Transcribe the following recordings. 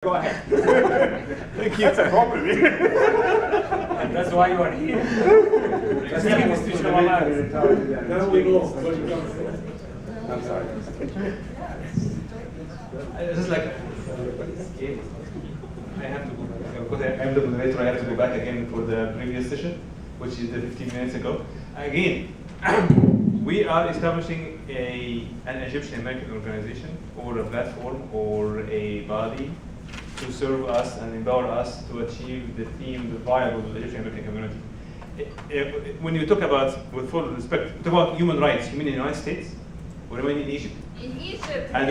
Go ahead. Thank you. That's a problem. And that's why you are here. Now we know. I'm sorry. Just like I have to go because I'm the moderator. I have to go back again for the previous session, which is the 15 minutes ago. Again, we are establishing an Egyptian-American organization or a platform or a body to serve us and empower us to achieve the theme, the viable Egyptian-American community. When you talk about, with full respect, talk about human rights, you mean in the United States? Or you mean in Egypt? In Egypt, And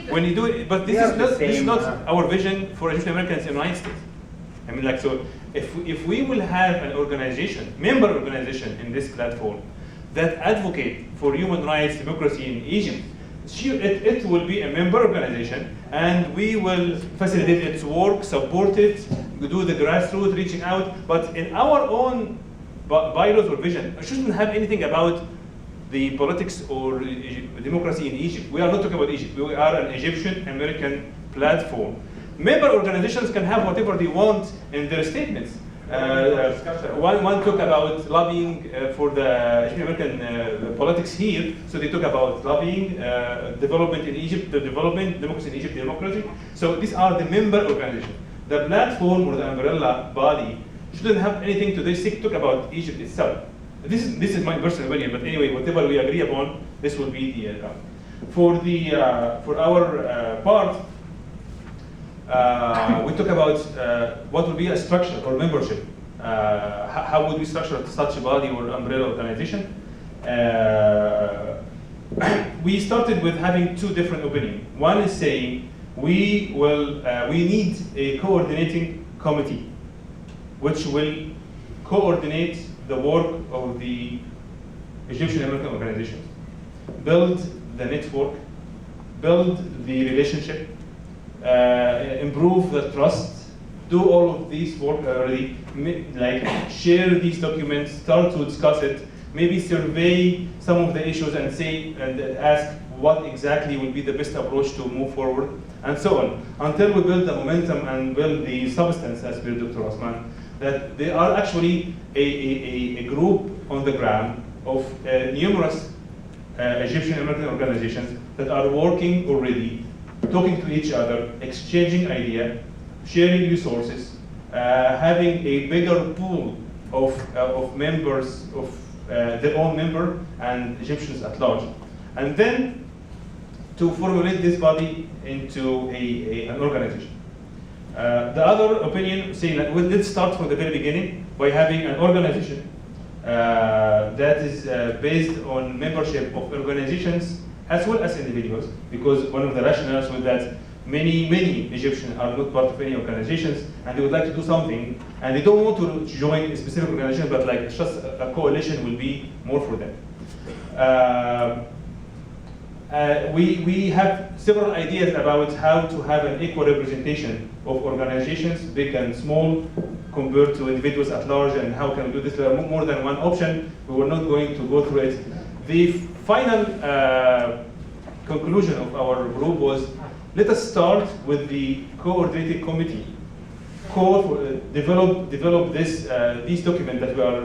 when you do it, but this is not our vision for Egyptian Americans in the United States. I mean, like, so if we will have an organization, member organization in this platform that advocate for human rights, democracy in Egypt, it will be a member organization, and we will facilitate its work, support it, do the grassroots reaching out. But in our own bylaws or vision, it shouldn't have anything about the politics or democracy in Egypt. We are not talking about Egypt. We are an Egyptian-American platform. Member organizations can have whatever they want in their statements. One talk about lobbying for the Egyptian-American politics here, so they talk about lobbying, development in Egypt, the development, democracy in Egypt, democracy. So these are the member organizations. The platform or the umbrella body shouldn't have anything to talk about Egypt itself. This is my personal opinion, but anyway, whatever we agree upon, this will be the for our part. We talk about what will be a structure for membership. How would we structure such a body or umbrella organization? We started with having two different opinions. One is saying we need a coordinating committee, which will coordinate the work of the Egyptian-American organizations, build the network, build the relationship, improve the trust, do all of these work already, like share these documents, start to discuss it, maybe survey some of the issues and ask what exactly would be the best approach to move forward, and so on, until we build the momentum and build the substance, as per Dr. Osman, that there are actually a group on the ground of numerous Egyptian-American organizations that are working already, talking to each other, exchanging ideas, sharing resources, having a bigger pool of members, of their own member and Egyptians at large. And then to formulate this body into an organization. The other opinion saying that, well, let's start from the very beginning by having an organization that is based on membership of organizations as well as individuals, because one of the rationales was that many Egyptians are not part of any organizations, and they would like to do something, and they don't want to join a specific organization, but like just a coalition will be more for them. We have several ideas about how to have an equal representation of organizations, big and small, compared to individuals at large, and how can we do this? There are more than one option. We were not going to go through it. The final conclusion of our group was, let us start with the coordinating committee. Develop these documents that we are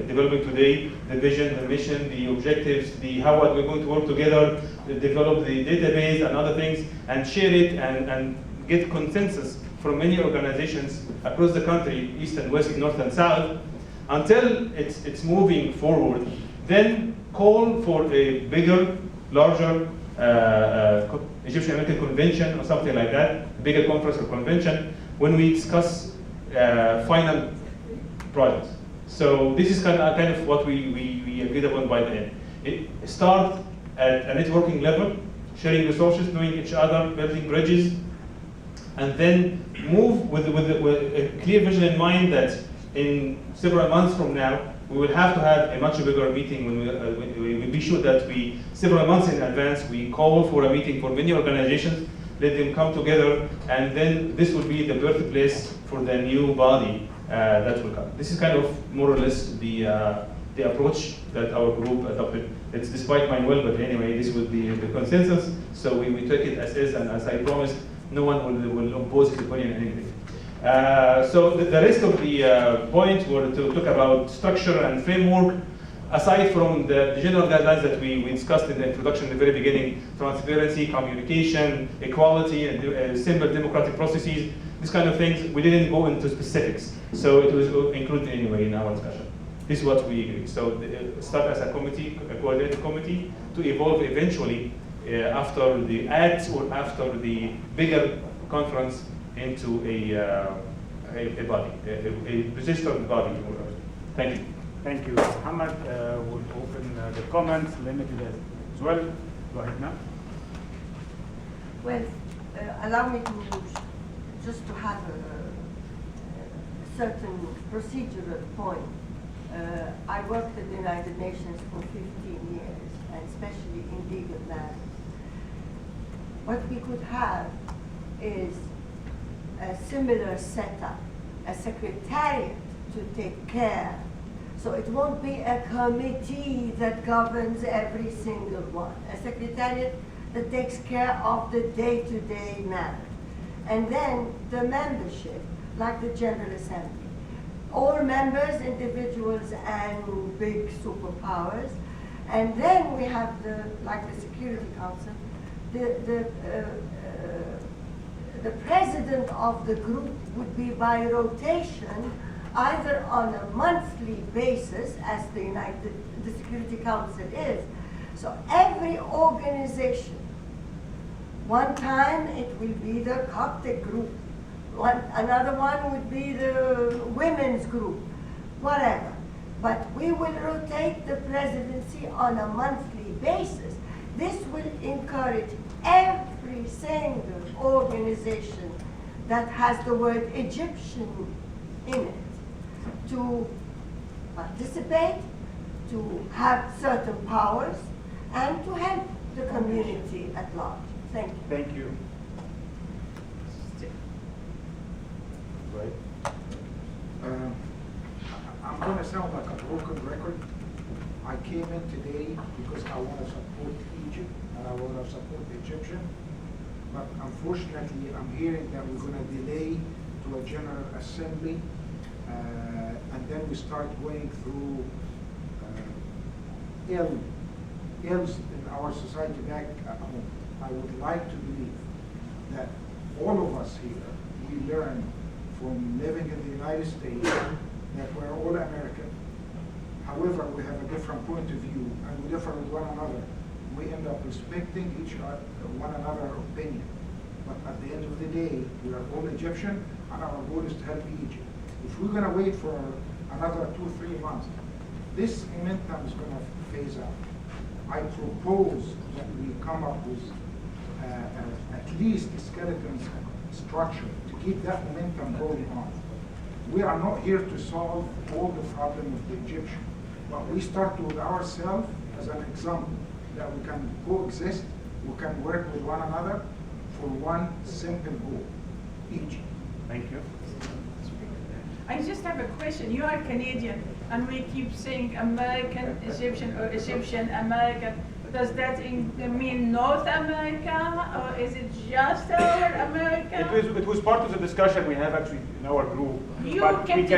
developing today, the vision, the mission, the objectives, how are we going to work together, develop the database and other things, and share it and get consensus from many organizations across the country, east and west, north and south, until it's moving forward. Then call for a bigger, larger Egyptian-American convention or something like that, bigger conference or convention, when we discuss final projects. So this is kind of what we agreed upon by the end. Start at a networking level, sharing resources, knowing each other, building bridges, and then move with a clear vision in mind that in several months from now, we will have to have a much bigger meeting when we be sure that several months in advance, we call for a meeting for many organizations, let them come together, and then this will be the birthplace for the new body that will come. This is kind of more or less the approach that our group adopted. It's despite my will, but anyway, this would be the consensus. So we took it as is, and as I promised, No one will oppose his opinion in anything. So the rest of the points were to talk about structure and framework. Aside from the general guidelines that we discussed in the introduction in the very beginning, transparency, communication, equality, and simple democratic processes, these kind of things, we didn't go into specifics. So it was included anyway in our discussion. This is what we agree. So start as a committee, a coordinated committee, to evolve eventually after the acts or after the bigger conference into a body, a registered body. Thank you. Thank you. Muhammad will open the comments, limited as well. Go ahead now. Well, allow me to just to have a certain procedural point. I worked at the United Nations for 15 years, and especially in legal matters. What we could have is a similar setup, a secretariat to take care. So it won't be a committee that governs every single one. A secretariat that takes care of the day-to-day matter. And then the membership, like the General Assembly. All members, individuals and big superpowers. And then we have like the Security Council, the president of the group would be by rotation, either on a monthly basis, as the Security Council is. So every organization, one time it will be the Coptic group, another one would be the women's group, whatever. But we will rotate the presidency on a monthly basis. This will encourage every single organization that has the word Egyptian in it to participate, to have certain powers, and to help the community at large. Thank you. Thank you. Right. I'm going to sound like a broken record. I came in today because I want to support Egypt and I want to support the Egyptian. But unfortunately, I'm hearing that we're going to delay to a General Assembly. And then we start going through ills in our society back at home. I would like to believe that all of us here, we learn from living in the United States that we're all American. However, we have a different point of view and we differ with one another. We end up respecting one another's opinion. But at the end of the day, we are all Egyptian and our goal is to help Egypt. If we're going to wait for another 2-3 months, this momentum is going to phase out. I propose that we come up with at least a skeleton structure to keep that momentum going on. We are not here to solve all the problems of the Egyptian, but we start with ourselves as an example that we can coexist, we can work with one another for one simple goal, Egypt. Thank you. I just have a question. You are Canadian, and we keep saying American, Egyptian, or Egyptian, American. Does that mean North America, or is it just our America? It was part of the discussion we have actually in our group. You but kept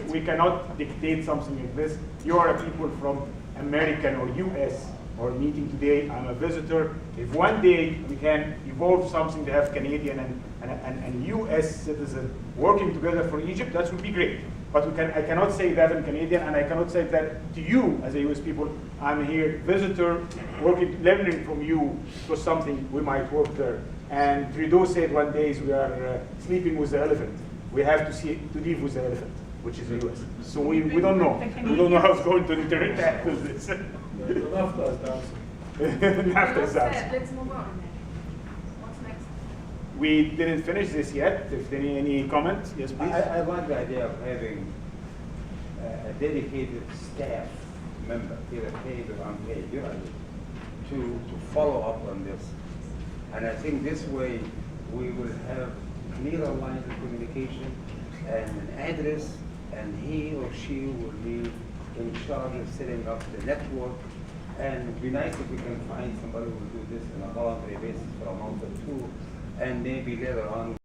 we cannot dictate something like this. You are a people from American or US or meeting today. I'm a visitor. If one day we can evolve something to have Canadian and US citizen working together for Egypt, that would be great. But I cannot say that in Canadian, and I cannot say that to you as a US people. I'm here, visitor, working, learning from you for something we might work there. And Trudeau said one day we are sleeping with the elephant. We have to live with the elephant, which is the US. So we don't know. We don't know how it's going to interact with this. NAFTA is out. Let's move on. What's next? We didn't finish this yet. If any comments, yes, please. I like the idea of having a dedicated staff member, either paid or unpaid, to follow up on this. And I think this way we will have clearer lines of communication and an address, and he or she will be in charge of setting up the network. And it would be nice if we can find somebody who will do this on a voluntary basis for a month or two, and maybe later on